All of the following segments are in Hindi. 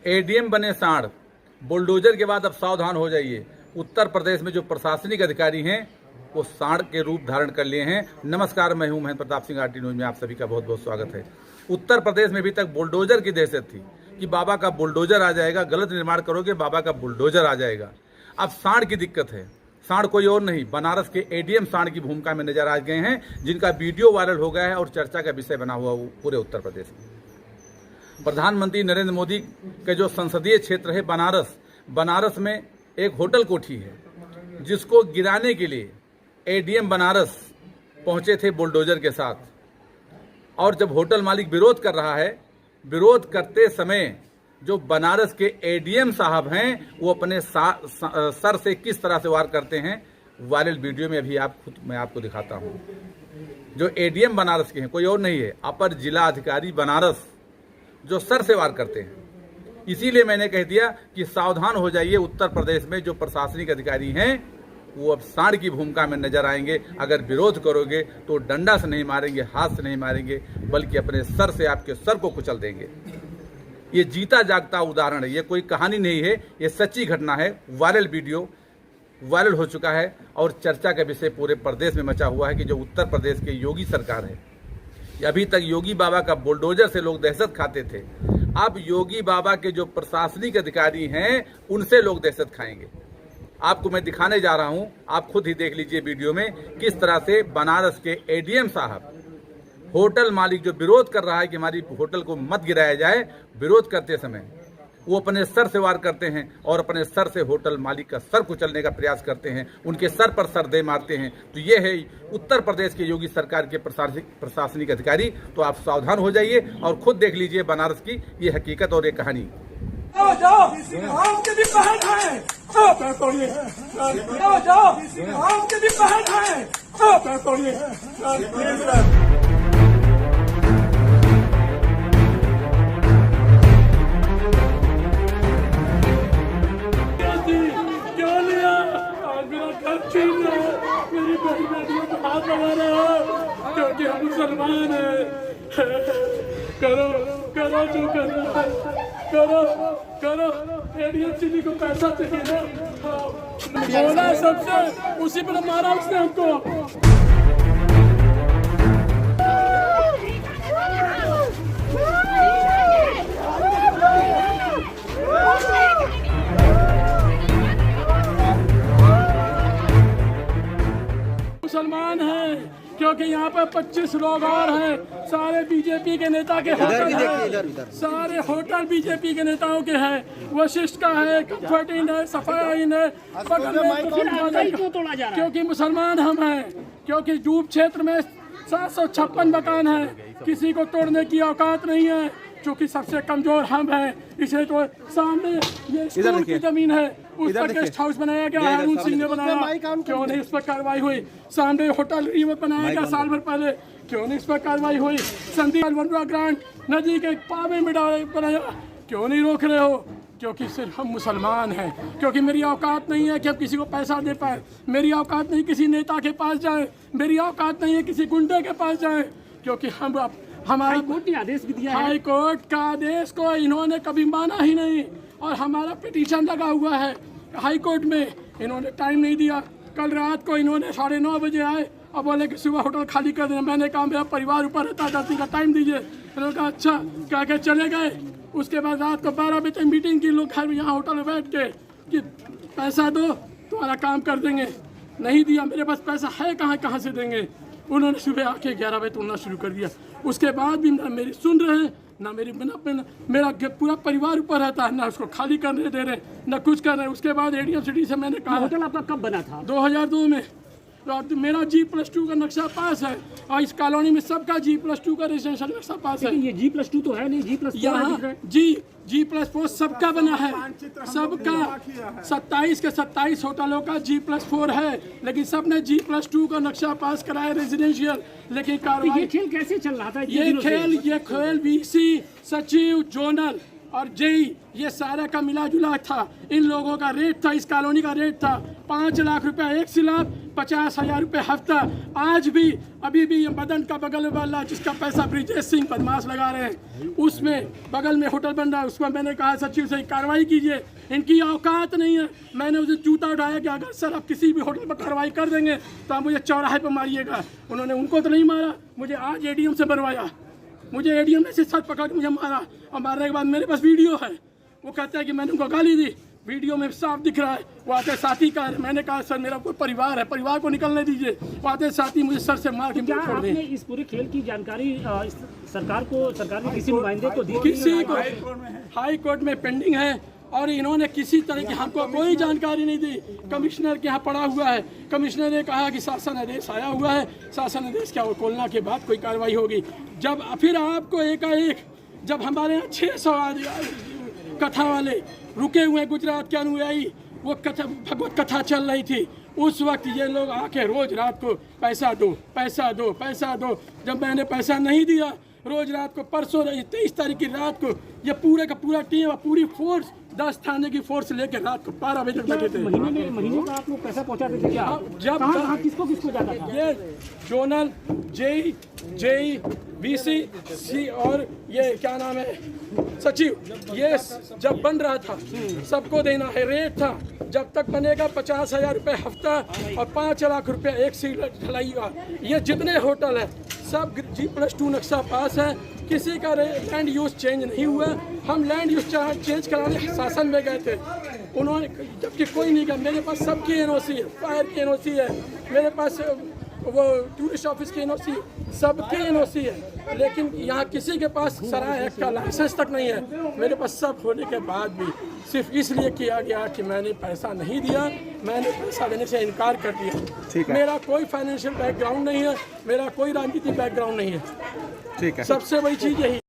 एडीएम बने सांड, बुलडोजर के बाद अब सावधान हो जाइए। उत्तर प्रदेश में जो प्रशासनिक अधिकारी हैं वो सांड के रूप धारण कर लिए हैं। नमस्कार, मैं हूं महेंद्र प्रताप सिंह, आरटी न्यूज में आप सभी का बहुत बहुत स्वागत है। उत्तर प्रदेश में अभी तक बुलडोजर की दहशत थी कि बाबा का बुलडोजर आ जाएगा, गलत निर्माण करोगे बाबा का बुलडोजर आ जाएगा। अब सांड की दिक्कत है। सांड कोई और नहीं, बनारस के एडीएम सांड की भूमिका में नजर आ गए हैं, जिनका वीडियो वायरल हो गया है और चर्चा का विषय बना हुआ पूरे उत्तर प्रदेश में। प्रधानमंत्री नरेंद्र मोदी के जो संसदीय क्षेत्र है बनारस में एक होटल कोठी है, जिसको गिराने के लिए एडीएम बनारस पहुंचे थे बुलडोजर के साथ। और जब होटल मालिक विरोध कर रहा है, विरोध करते समय जो बनारस के एडीएम साहब हैं वो अपने सर से किस तरह से वार करते हैं, वायरल वीडियो में अभी मैं आपको दिखाता हूं। जो एडीएम बनारस के हैं कोई और नहीं है, अपर जिला अधिकारी बनारस, जो सर से वार करते हैं। इसीलिए मैंने कह दिया कि सावधान हो जाइए। उत्तर प्रदेश में जो प्रशासनिक अधिकारी हैं वो अब सांड की भूमिका में नजर आएंगे। अगर विरोध करोगे तो डंडा से नहीं मारेंगे, हाथ से नहीं मारेंगे, बल्कि अपने सर से आपके सर को कुचल देंगे। ये जीता जागता उदाहरण है, ये कोई कहानी नहीं है, ये सच्ची घटना है। वायरल वीडियो वायरल हो चुका है और चर्चा का विषय पूरे प्रदेश में मचा हुआ है कि जो उत्तर प्रदेश के योगी सरकार है, अभी तक योगी बाबा का बुलडोजर से लोग दहशत खाते थे, अब योगी बाबा के जो प्रशासनिक अधिकारी हैं उनसे लोग दहशत खाएंगे। आपको मैं दिखाने जा रहा हूं, आप खुद ही देख लीजिए वीडियो में किस तरह से बनारस के एडीएम साहब, होटल मालिक जो विरोध कर रहा है कि हमारी होटल को मत गिराया जाए, विरोध करते समय वो अपने सर से वार करते हैं और अपने सर से होटल मालिक का सर कुचलने का प्रयास करते हैं, उनके सर पर सर दे मारते हैं। तो ये है उत्तर प्रदेश के योगी सरकार के प्रशासनिक अधिकारी। तो आप सावधान हो जाइए और खुद देख लीजिए बनारस की ये हकीकत और ये कहानी। मेरी बड़ी बेटियों को हाथ लगा रहे हो क्योंकि हम मुसलमान हैं। करो करो जो करना है, करो करो। एडीएम सिटी को पैसा चाहिए ना, बोला सबसे, उसी पर मारा उसने हमको। मुसलमान हैं क्योंकि यहाँ पर 25 लोग और हैं, सारे बीजेपी के नेता के होटल हैं, सारे होटल बीजेपी के नेताओं के हैं। वशिष्ठ का है, कंफर्ट इन है, सफाया इन है, क्योंकि मुसलमान हम हैं। क्योंकि जूब क्षेत्र में 756 मकान है, किसी को तोड़ने की औकात नहीं है, क्योंकि सबसे कमजोर हम हैं। इसे तो सामने ये स्कूल की जमीन है, उस पर गेस्ट हाउस बनाया गया, अरुण सिंह ने बनाया, क्यों नहीं इस पर कार्रवाई हुई? सामने होटल रिवर बनाया गया साल भर पहले, क्यों नहीं इस पर कार्रवाई हुई? संदीप वनरा ग्रांट नदी के पावे में बनाया, क्यों नहीं रोक रहे हो? क्योंकि सिर्फ हम मुसलमान हैं। क्योंकि मेरी औकात नहीं है कि अब किसी को पैसा दे पाए, मेरी औकात नहीं किसी नेता के पास जाए, मेरी औकात नहीं है किसी गुंडे के पास जाए, क्योंकि हमारा कोर्ट ने आदेश भी दिया है। हाई कोर्ट का आदेश को इन्होंने कभी माना ही नहीं और हमारा पिटीशन लगा हुआ है हाई कोर्ट में, इन्होंने टाइम नहीं दिया। कल रात को इन्होंने 9:30 बजे आए और बोले कि सुबह होटल खाली कर देना। मैंने कहा मेरा परिवार ऊपर रहता है, 10 दिन का टाइम दीजिए। उन्होंने कहा अच्छा, कह के चले गए। उसके बाद रात को 12 बजे तक मीटिंग की, लोग घर यहाँ होटल में बैठ के कि पैसा दो तुम्हारा काम कर देंगे। नहीं दिया, मेरे पास पैसा है कहाँ से देंगे? उन्होंने सुबह आके 11 बजे तोड़ना शुरू कर दिया। उसके बाद भी ना मेरी सुन रहे हैं, ना मेरी मेरा पूरा परिवार ऊपर रहता है, ना उसको खाली करने दे रहे, ना कुछ कर रहे। उसके बाद एडीएम सिटी से मैंने कहा, होटल आपका कब बना था? 2002 में। मेरा G+2 का नक्शा पास है और इस कॉलोनी में सबका G+2 का रेजिडेंशियल नक्शा पास है। ये G+2 तो है नहीं, G+4 यहाँ G+4 सबका बना है, सबका 27 के 27 होटलों का G+4 है, लेकिन सबने G+2 का नक्शा पास कराया रेजिडेंशियल। लेकिन कार्रवाई, ये खेल कैसे चल रहा था? ये खेल VC, सचिव, जोनल और जेई, ये सारा का मिला जुला था। इन लोगों का रेट था, इस कॉलोनी का रेट था 5 लाख रुपया एक स्लैब, 50,000 रुपये हफ्ता। आज भी अभी भी ये मदन का बगल वाला जिसका पैसा ब्रिजेश सिंह बदमाश लगा रहे हैं, उसमें बगल में होटल बन रहा है, उसको मैंने कहा सचिव से कार्रवाई कीजिए, इनकी औकात नहीं है। मैंने उसे जूता उठाया कि अगर सर आप किसी भी होटल पर कार्रवाई कर देंगे तो आप मुझे चौराहे पर मारिएगा। उन्होंने उनको तो नहीं मारा, मुझे आज एडीएम से बनवाया, मुझे एडीएम ने से सर पकड़ के मुझे मारा, और मारने के बाद मेरे पास वीडियो है। वो कहता है कि मैंने उनको गाली दी, वीडियो में साफ दिख रहा है। वो आते साथी का है, मैंने कहा सर मेरा कोई परिवार है, परिवार को निकलने दीजिए। वो आते साथी मुझे सर से मार के क्या छोड़ आपने दें। इस पूरे खेल की जानकारी सरकार ने किसी नुमाइंदे को दी? किसी को हाई कोर्ट में पेंडिंग है, और इन्होंने किसी तरह की हमको कोई जानकारी नहीं दी। कमिश्नर के यहाँ पड़ा हुआ है, कमिश्नर ने कहा कि शासन आदेश आया हुआ है, शासन आदेश क्या खोलना के बाद कोई कार्रवाई होगी। जब फिर आपको एकाएक जब हमारे यहाँ 600 कथा वाले रुके हुए गुजरात के अनुयायी, वो कथा भगवत कथा चल रही थी, उस वक्त ये लोग आके रोज रात को पैसा दो पैसा दो पैसा दो। जब मैंने पैसा नहीं दिया, रोज रात को परसों 23 तारीख की रात को ये पूरे का पूरा टीम और पूरी फोर्स 10 थाने की फोर्स लेके रात को 12 बजे तक बैठे थे। महीने का आप लोग पैसा पहुंचाते थे क्या? जब कहाँ किसको जाता था? ये जोनल जेई बीसी सी और ये क्या नाम है सचिव, ये जब बन रहा था सबको देना है, रेट था जब तक बनेगा 50,000 रुपये हफ्ता और 5 लाख रुपए एक सीट ढलाई का। ये जितने होटल है सब G+2 नक्शा पास है, किसी का लैंड यूज चेंज नहीं हुआ। हम लैंड यूज चेंज कराने शासन में गए थे, उन्होंने जबकि कोई नहीं गया। मेरे पास सबकी एनओसी है, फायर की एनओसी है, मेरे पास वो टूरिस्ट ऑफिस की एनओसी, सबकी एनओसी है, लेकिन यहाँ किसी के पास सराय एक्ट का लाइसेंस तक नहीं है। मेरे पास सब होने के बाद भी सिर्फ इसलिए किया गया कि मैंने पैसा नहीं दिया, मैंने पैसा देने से इनकार कर दिया। मेरा कोई फाइनेंशियल बैकग्राउंड नहीं है, मेरा कोई राजनीतिक बैकग्राउंड नहीं है। ठीक है, सबसे बड़ी चीज़ यही।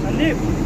संदीप